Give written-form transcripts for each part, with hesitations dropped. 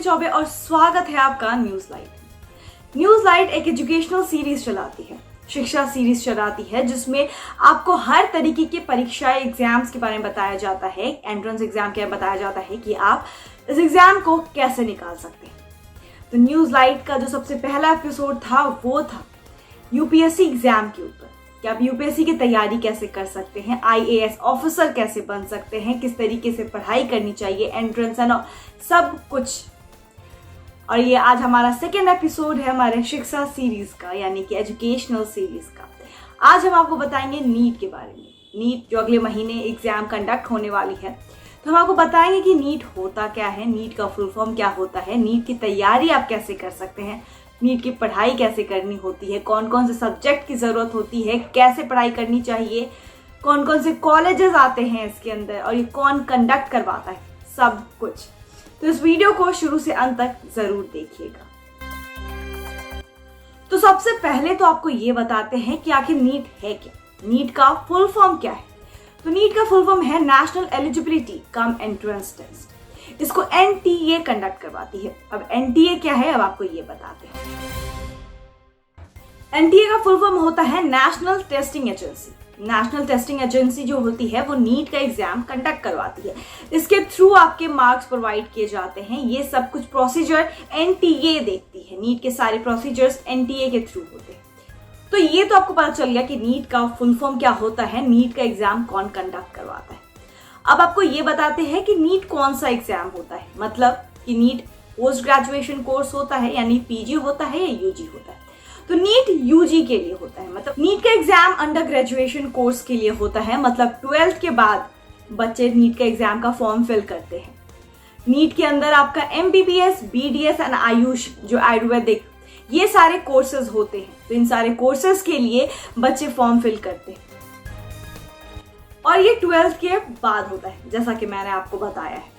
चौबे और स्वागत है आपका न्यूज लाइट। न्यूज लाइट एक एजुकेशनल सीरीज चलाती है, शिक्षा सीरीज चलाती है, जिसमें आपको हर तरीके की परीक्षा एग्जाम्स के बारे में बताया जाता है, एंट्रेंस एग्जाम के बारे में बताया जाता है कि आप इस एग्जाम को कैसे निकाल सकते हैं। तो न्यूज लाइट का जो सबसे पहला एपिसोड था वो था यूपीएससी एग्जाम के ऊपर कि आप यूपीएससी की तैयारी कैसे कर सकते हैं, आईएएस ऑफिसर कैसे बन सकते हैं, किस तरीके से पढ़ाई करनी चाहिए, एंट्रेंस एंड सब कुछ। और ये आज हमारा सेकेंड एपिसोड है हमारे शिक्षा सीरीज का, यानी कि एजुकेशनल सीरीज का। आज हम आपको बताएंगे नीट के बारे में। नीट जो अगले महीने एग्जाम कंडक्ट होने वाली है, तो हम आपको बताएंगे कि नीट होता क्या है, नीट का फुल फॉर्म क्या होता है, नीट की तैयारी आप कैसे कर सकते हैं, नीट की पढ़ाई कैसे करनी होती है, कौन कौन से सब्जेक्ट की ज़रूरत होती है, कैसे पढ़ाई करनी चाहिए, कौन कौन से कॉलेजेस आते हैं इसके अंदर और ये कौन कंडक्ट करवाता है, सब कुछ। तो इस वीडियो को शुरू से अंत तक ज़रूर देखिएगा। तो सबसे पहले तो आपको ये बताते हैं कि आखिर नीट है क्या, नीट का फुल फॉर्म क्या है। तो नीट का फुल फॉर्म है national eligibility cum entrance test. इसको एनटीए कंडक्ट करवाती है। अब एनटीए क्या है, अब आपको ये बताते हैं। एनटीए का फुल फॉर्म होता है national testing agency. National testing agency जो होती है वो नीट का एग्जाम कंडक्ट करवाती है। इसके थ्रू आपके मार्क्स प्रोवाइड किए जाते हैं। ये सब कुछ प्रोसीजर एनटीए देखती है। नीट के सारे प्रोसीजर्स एनटीए के थ्रू होते हैं। तो ये तो आपको पता चल गया कि नीट का फुल फॉर्म क्या होता है, नीट का एग्जाम कौन कंडक्ट करवाता है। अब आपको ये बताते हैं कि नीट कौन सा एग्जाम होता है, मतलब कि नीट पोस्ट ग्रेजुएशन कोर्स होता है यानी पीजी होता है या यूजी होता है। तो नीट यूजी के लिए होता है, मतलब नीट का एग्जाम अंडर ग्रेजुएशन कोर्स के लिए होता है। मतलब 12th के बाद बच्चे नीट का एग्जाम का फॉर्म फिल करते हैं। नीट के अंदर आपका एमबीबीएस, बीडीएस एंड आयुष जो आयुर्वेदिक, ये सारे कोर्सेज होते हैं। तो इन सारे कोर्सेज के लिए बच्चे फॉर्म फिल करते हैं और ये 12th के बाद होता है, जैसा कि मैंने आपको बताया है।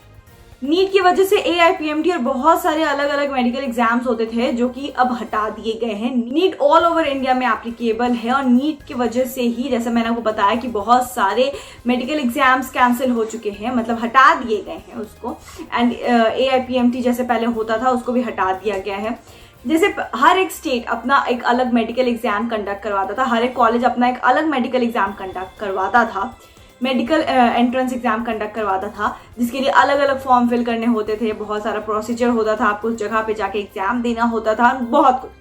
नीट की वजह से एआईपीएमटी और बहुत सारे अलग अलग मेडिकल एग्जाम्स होते थे जो कि अब हटा दिए गए हैं। नीट ऑल ओवर इंडिया में एप्लीकेबल है और नीट की वजह से ही, जैसे मैंने आपको बताया, कि बहुत सारे मेडिकल एग्जाम्स कैंसिल हो चुके हैं, मतलब हटा दिए गए हैं उसको। एंड एआईपीएमटी जैसे पहले होता था उसको भी हटा दिया गया है। जैसे हर एक स्टेट अपना एक अलग मेडिकल एग्जाम कंडक्ट करवाता था, हर एक कॉलेज अपना एक अलग मेडिकल एग्जाम कंडक्ट करवाता था, मेडिकल एंट्रेंस एग्जाम कंडक्ट करवाता था, जिसके लिए अलग अलग फॉर्म फिल करने होते थे, बहुत सारा प्रोसीजर होता था, आपको उस जगह पे जाके एग्जाम देना होता था, बहुत कुछ।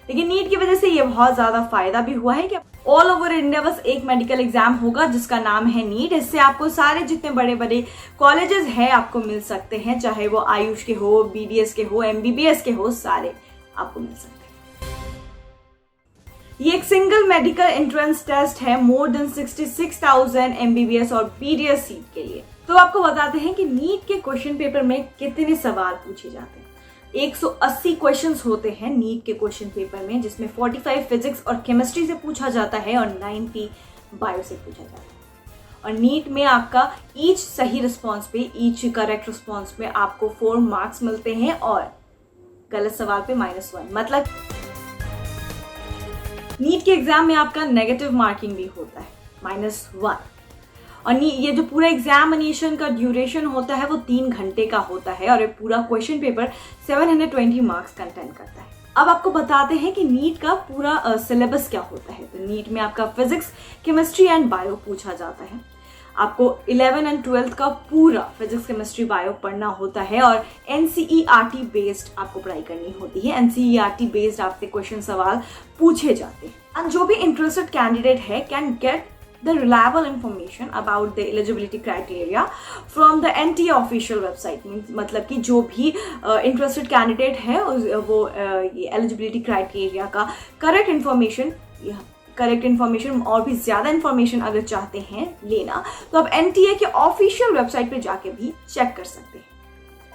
लेकिन नीट की वजह से ये बहुत ज़्यादा फायदा भी हुआ है कि ऑल ओवर इंडिया बस एक मेडिकल एग्जाम होगा जिसका नाम है नीट। इससे आपको सारे जितने बड़े बड़े कॉलेजेस हैं आपको मिल सकते हैं, चाहे वो आयुष के हो, बीडीएस के हो, एमबीबीएस के हो, सारे आपको मिल सकते हैं। ये एक सिंगल मेडिकल एंट्रेंस टेस्ट है मोर देन 66,000 एमबीबीएस और बीडीएस सीट के लिए। तो आपको बताते हैं कि नीट के क्वेश्चन पेपर में कितने सवाल पूछे जाते हैं। 180 क्वेश्चंस होते हैं नीट के क्वेश्चन पेपर में, जिसमें 45 फिजिक्स और केमिस्ट्री से पूछा जाता है और 90 बायो से पूछा जाता है। और नीट में आपका ईच सही रिस्पॉन्स पे, ईच करेक्ट रिस्पॉन्स पे आपको 4 मार्क्स मिलते हैं और गलत सवाल पे -1। मतलब नीट के एग्जाम में आपका नेगेटिव मार्किंग भी होता है, -1। और ये जो पूरा एग्जामिनेशन का ड्यूरेशन होता है वो 3 घंटे का होता है और ये पूरा क्वेश्चन पेपर 720 मार्क्स कंटेन करता है। अब आपको बताते हैं कि नीट का पूरा सिलेबस क्या होता है। तो नीट में आपका फिजिक्स, केमिस्ट्री एंड बायो पूछा जाता है। आपको 11 एंड 12th का पूरा फिजिक्स, केमिस्ट्री, बायो पढ़ना होता है और एनसीईआरटी बेस्ड आपको पढ़ाई करनी होती है। एनसीईआरटी बेस्ड आपसे क्वेश्चन सवाल पूछे जाते हैं। एंड जो भी इंटरेस्टेड कैंडिडेट है can get the reliable information about the eligibility criteria from the NTA official website. मतलब कि जो भी इंटरेस्टेड कैंडिडेट है वो ये एलिजिबिलिटी क्राइटेरिया का करेक्ट इन्फॉर्मेशन और भी ज़्यादा इन्फॉर्मेशन अगर चाहते हैं लेना, तो आप एनटीए के ऑफिशियल वेबसाइट पे जाके भी चेक कर सकते हैं।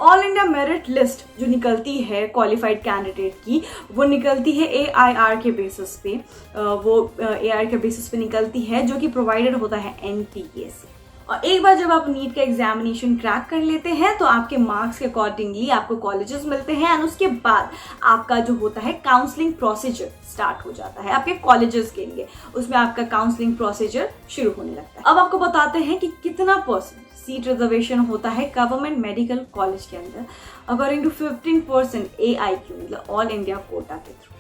ऑल इंडिया मेरिट लिस्ट जो निकलती है क्वालिफाइड कैंडिडेट की, वो निकलती है एआईआर के बेसिस पे। वो एआईआर के बेसिस पे निकलती है, जो कि प्रोवाइडेड होता है एनटीए से। और एक बार जब आप नीट का एग्जामिनेशन क्रैक कर लेते हैं तो आपके मार्क्स के अकॉर्डिंगली आपको कॉलेजेस मिलते हैं एंड उसके बाद आपका जो होता है काउंसलिंग प्रोसीजर स्टार्ट हो जाता है आपके कॉलेजेस के लिए। उसमें आपका काउंसलिंग प्रोसीजर शुरू होने लगता है। अब आपको बताते हैं कि कितना परसेंट सीट रिजर्वेशन होता है गवर्नमेंट मेडिकल कॉलेज के अंदर अकॉर्डिंग टू 15% AIQ मतलब ऑल इंडिया कोटा के थ्रू,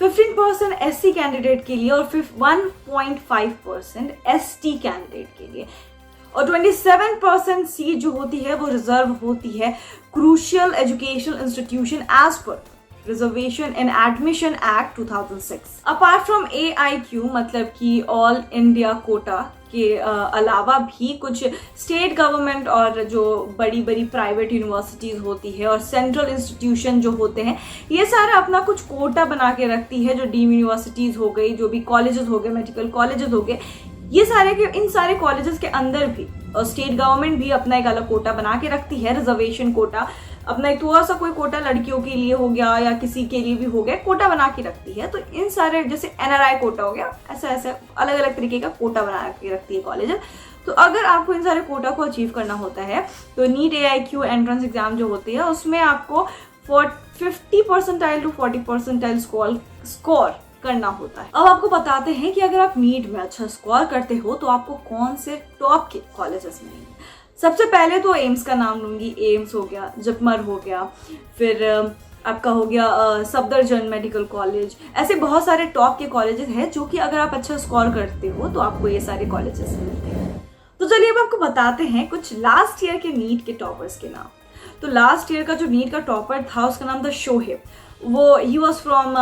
15% SC कैंडिडेट के लिए और 1.5% ST कैंडिडेट के लिए, और 27% सीट जो होती है वो रिजर्व होती है crucial educational institution as per reservation in admission act 2006। Apart from AIQ मतलब कि ऑल इंडिया कोटा के अलावा भी कुछ स्टेट गवर्नमेंट और जो बड़ी बड़ी प्राइवेट यूनिवर्सिटीज़ होती है और सेंट्रल इंस्टीट्यूशन जो होते हैं ये सारे अपना कुछ कोटा बना के रखती है। जो डीम्ड यूनिवर्सिटीज़ हो गई, जो भी कॉलेजेस हो गए, मेडिकल कॉलेजेस हो गए, ये सारे के इन सारे कॉलेजेस के अंदर भी स्टेट गवर्नमेंट भी अपना एक अलग कोटा बना के रखती है, रिजर्वेशन कोटा। अपना एक थोड़ा सा कोई कोटा लड़कियों के लिए हो गया या किसी के लिए भी हो गया, कोटा बना के रखती है। तो इन सारे जैसे NRI कोटा हो गया, ऐसा ऐसा अलग अलग तरीके का कोटा बना के रखती है कॉलेज। तो अगर आपको इन सारे कोटा को अचीव करना होता है तो नीट AIQ एंट्रेंस एग्जाम जो होती है उसमें आपको 50 परसेंटाइल टू 40 परसेंटाइल स्कोर करना होता है। अब आपको बताते हैं कि अगर आप नीट में अच्छा स्कोर करते हो तो आपको कौन से टॉप के कॉलेजेस मिलेंगे। सबसे पहले तो एम्स का नाम लूंगी। एम्स हो गया, जिपमर हो गया, फिर आपका हो गया सफदरजंग मेडिकल कॉलेज। ऐसे बहुत सारे टॉप के कॉलेजेस हैं जो कि अगर आप अच्छा स्कोर करते हो तो आपको ये सारे कॉलेजेस मिलते हैं। तो चलिए अब आपको बताते हैं कुछ लास्ट ईयर के नीट के टॉपर्स के नाम। तो लास्ट ईयर का जो नीट का टॉपर था उसका नाम था शोहेब। वो he was from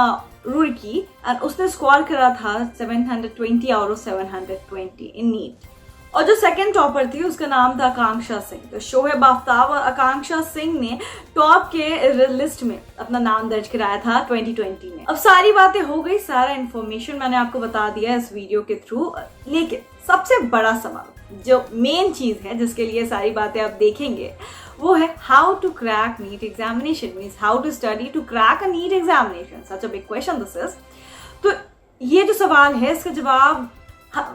Roorkee and उसने स्कोर करा था 720 आउट ऑफ 720 इन नीट। और जो सेकंड टॉपर थी उसका नाम था आकांक्षा सिंह। तो शोहेब आफ्ताब और आकांक्षा सिंह ने टॉप के लिस्ट में अपना नाम दर्ज कराया था 2020 में। अब सारी बातें हो गई, सारा इन्फॉर्मेशन मैंने आपको बता दिया इस वीडियो के थ्रू, लेकिन सबसे बड़ा सवाल जो मेन चीज है जिसके लिए सारी बातें आप देखेंगे वो है how to crack NEET examination, means how to study to crack a NEET examination, such a big question this is. तो ये जो सवाल है इसका जवाब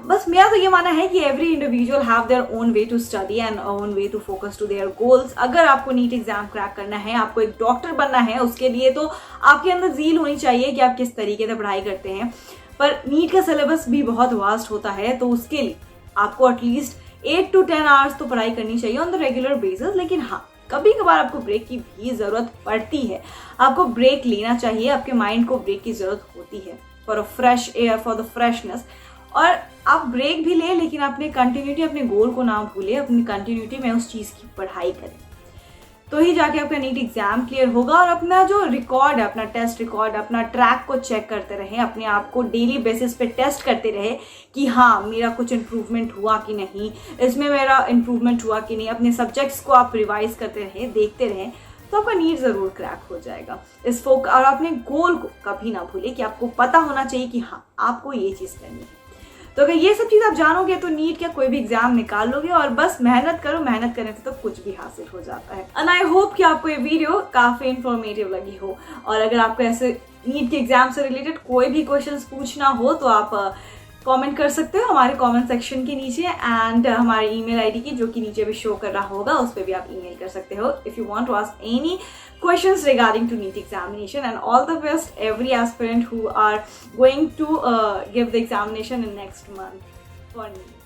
बस मेरा तो ये मानना है कि every individual have their own way to study and own way to focus to their goals. अगर आपको नीट एग्जाम क्रैक करना है, आपको एक डॉक्टर बनना है, उसके लिए तो आपके अंदर ज़ील होनी चाहिए कि आप किस तरीके से पढ़ाई करते हैं। पर नीट का सिलेबस भी बहुत वास्ट होता है तो उसके लिए आपको एटलीस्ट 8 to 10 आवर्स तो पढ़ाई करनी चाहिए ऑन द रेगुलर बेसिस। लेकिन हाँ, कभी कभार आपको ब्रेक की भी ज़रूरत पड़ती है। आपको ब्रेक लेना चाहिए, आपके माइंड को ब्रेक की ज़रूरत होती है for a fresh air, for the freshness. और आप ब्रेक भी लें लेकिन अपने कंटिन्यूटी, अपने गोल को ना भूलें, अपनी कंटिन्यूटी में उस चीज़ की पढ़ाई करें, तो ही जाके आपका नीट एग्जाम क्लियर होगा। और अपना जो रिकॉर्ड है, अपना टेस्ट रिकॉर्ड, अपना ट्रैक को चेक करते रहें, अपने आप को डेली बेसिस पे टेस्ट करते रहे कि हाँ मेरा कुछ इम्प्रूवमेंट हुआ कि नहीं, इसमें मेरा इम्प्रूवमेंट हुआ कि नहीं। अपने सब्जेक्ट्स को आप रिवाइज करते रहें, देखते रहें, तो आपका नीट ज़रूर क्रैक हो जाएगा। और अपने गोल को कभी ना भूलें कि आपको पता होना चाहिए कि हाँ आपको ये चीज़ करनी है। तो अगर ये सब चीज़ आप जानोगे तो नीट का कोई भी एग्जाम निकाल लोगे। और बस मेहनत करो, मेहनत करने से तो कुछ भी हासिल हो जाता है। एंड आई होप कि आपको ये वीडियो काफ़ी इंफॉर्मेटिव लगी हो। और अगर आपको ऐसे नीट के एग्जाम से रिलेटेड कोई भी क्वेश्चंस पूछना हो तो आप कमेंट कर सकते हो हमारे कमेंट सेक्शन के नीचे। एंड हमारी ईमेल आईडी की जो कि नीचे भी शो कर रहा होगा उस पर भी आप ईमेल कर सकते हो if you want to ask any questions regarding to NEET examination. And all the best every aspirant who are going to give the examination in next month for NEET.